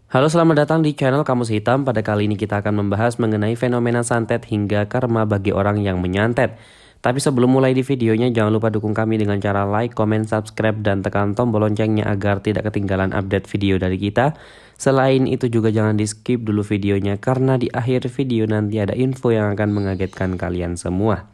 Halo, selamat datang di channel Kamus Hitam. Pada kali ini kita akan membahas mengenai fenomena santet hingga karma bagi orang yang menyantet. Tapi sebelum mulai di videonya, jangan lupa dukung kami dengan cara like, comment, subscribe, dan tekan tombol loncengnya agar tidak ketinggalan update video dari kita. Selain itu juga jangan di skip dulu videonya karena di akhir video nanti ada info yang akan mengagetkan kalian semua.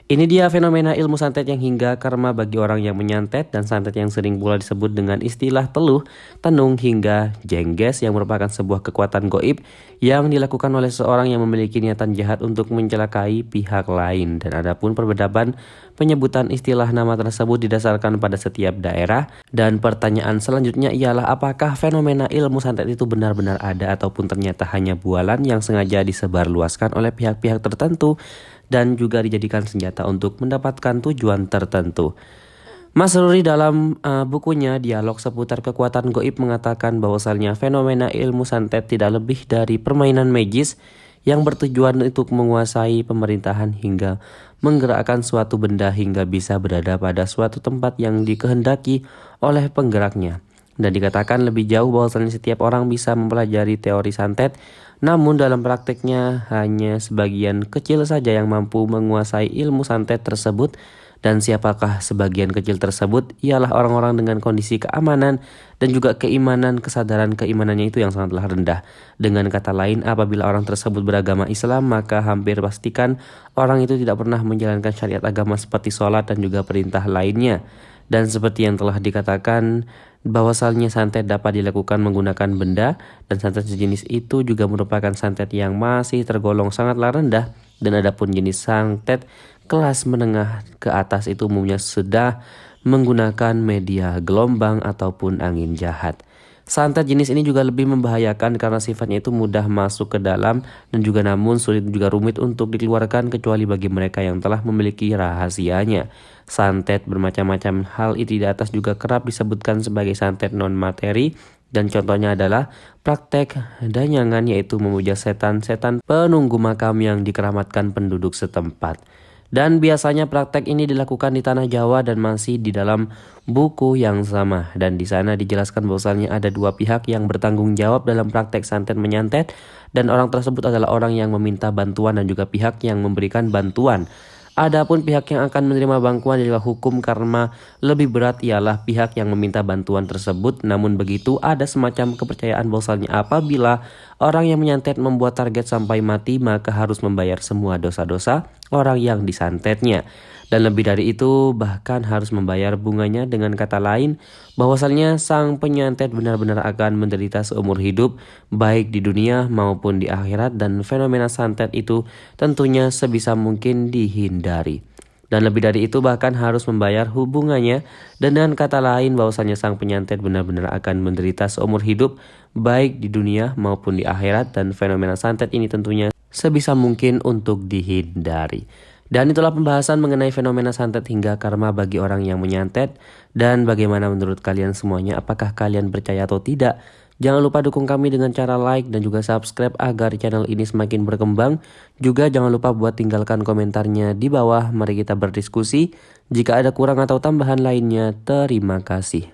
Ini dia fenomena ilmu santet yang hingga karma bagi orang yang menyantet, dan santet yang sering pula disebut dengan istilah teluh, tenung, hingga jengges yang merupakan sebuah kekuatan goib yang dilakukan oleh seseorang yang memiliki niatan jahat untuk mencelakai pihak lain. Dan adapun perbedaan penyebutan istilah nama tersebut didasarkan pada setiap daerah. Dan pertanyaan selanjutnya ialah apakah fenomena ilmu santet itu benar-benar ada ataupun ternyata hanya bualan yang sengaja disebarluaskan oleh pihak-pihak tertentu dan juga dijadikan senjata untuk mendapatkan tujuan tertentu. Mas Ruri dalam bukunya Dialog Seputar Kekuatan Goib mengatakan bahwasannya fenomena ilmu santet tidak lebih dari permainan magis yang bertujuan untuk menguasai pemerintahan hingga menggerakkan suatu benda hingga bisa berada pada suatu tempat yang dikehendaki oleh penggeraknya. Dan dikatakan lebih jauh bahwasannya setiap orang bisa mempelajari teori santet, namun dalam prakteknya hanya sebagian kecil saja yang mampu menguasai ilmu santet tersebut. Dan siapakah sebagian kecil tersebut? Ialah orang-orang dengan kondisi keamanan dan juga keimanan, kesadaran keimanannya itu yang sangatlah rendah. Dengan kata lain, apabila orang tersebut beragama Islam, maka hampir pastikan orang itu tidak pernah menjalankan syariat agama seperti sholat dan juga perintah lainnya. Dan seperti yang telah dikatakan, bahwasannya santet dapat dilakukan menggunakan benda, dan santet sejenis itu juga merupakan santet yang masih tergolong sangatlah rendah. Dan adapun jenis santet kelas menengah ke atas itu umumnya sudah menggunakan media gelombang ataupun angin jahat. Santet jenis ini juga lebih membahayakan karena sifatnya itu mudah masuk ke dalam dan juga namun sulit juga rumit untuk dikeluarkan kecuali bagi mereka yang telah memiliki rahasianya. Santet bermacam-macam hal itu di atas juga kerap disebutkan sebagai santet non materi, dan contohnya adalah praktek danyangan, yaitu memuja setan-setan penunggu makam yang dikeramatkan penduduk setempat. Dan biasanya praktek ini dilakukan di tanah Jawa dan masih di dalam buku yang sama. Dan di sana dijelaskan bahwasannya ada dua pihak yang bertanggung jawab dalam praktek santet menyantet. Dan orang tersebut adalah orang yang meminta bantuan dan juga pihak yang memberikan bantuan. Adapun pihak yang akan menerima bantuan adalah hukum karma lebih berat ialah pihak yang meminta bantuan tersebut. Namun begitu ada semacam kepercayaan bahwasannya apabila orang yang menyantet membuat target sampai mati, maka harus membayar semua dosa-dosa orang yang disantetnya. Dan lebih dari itu bahkan harus membayar bunganya. Dengan kata lain, bahwasannya sang penyantet benar-benar akan menderita seumur hidup baik di dunia maupun di akhirat, dan fenomena santet itu tentunya sebisa mungkin dihindari. Dan lebih dari itu bahkan harus membayar hubungannya. Dan dengan kata lain bahwasannya sang penyantet benar-benar akan menderita seumur hidup baik di dunia maupun di akhirat, dan fenomena santet ini tentunya sebisa mungkin untuk dihindari. Dan itulah pembahasan mengenai fenomena santet hingga karma bagi orang yang menyantet. Dan bagaimana menurut kalian semuanya? Apakah kalian percaya atau tidak? Jangan lupa dukung kami dengan cara like dan juga subscribe agar channel ini semakin berkembang. Juga jangan lupa buat tinggalkan komentarnya di bawah. Mari kita berdiskusi. Jika ada kurang atau tambahan lainnya, terima kasih.